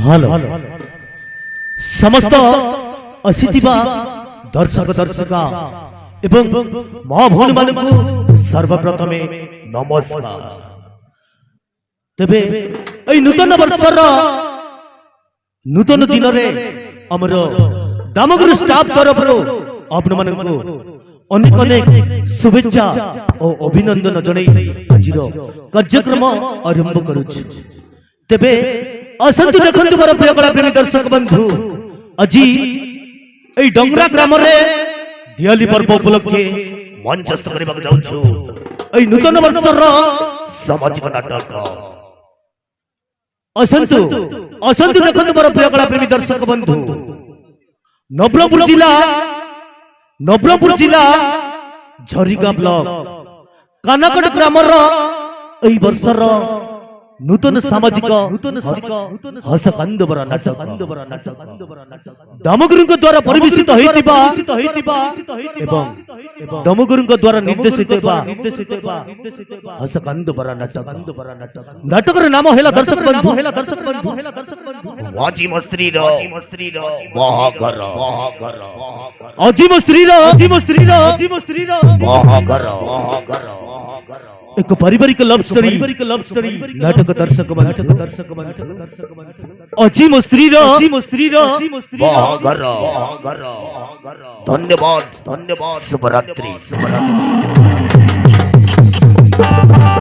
Hello समस्त असिथिबा दर्शक दर्शिका एवं मां भौणी मानकु सर्वप्रथमे नमस्कार। तेबे एई नूतन वर्षर नूतन दिन रे हमर दामगुरु स्टाफ तरफ आपण मानकु अनेक अनेक शुभेच्छा और अभिनंदन जणै आजिर कार्यक्रम आरंभ करूछु। तेबे असंतु देखंतु मोर प्रिय कला प्रेमी दर्शक बंधु, আজি এই डंगरा ग्राम रे दिवाली पर्व उपलक्षे मंचस्थ करबाक जाउछु এই नूतन वर्षर सामाजिक नाटक। असंतु असंतु देखंतु मोर प्रिय कला प्रेमी दर्शक बंधु, नवरंगपुर जिला झरिगा ब्लॉक कानाकट ग्रामर এই वर्षर नूतन सामाजिक हसकांदबर नाटक दामगुरु द्वारा परिवेशित एवं दामगुरु द्वारा निर्देशित हसकांदबर नाटक। नाटकर नाम हेला दर्शक बंधु अजीम स्त्री एक पारिवारिक लव स्टोरी नाटक दर्शक अजीम स्त्री धन्यवाद शुभरात्रि।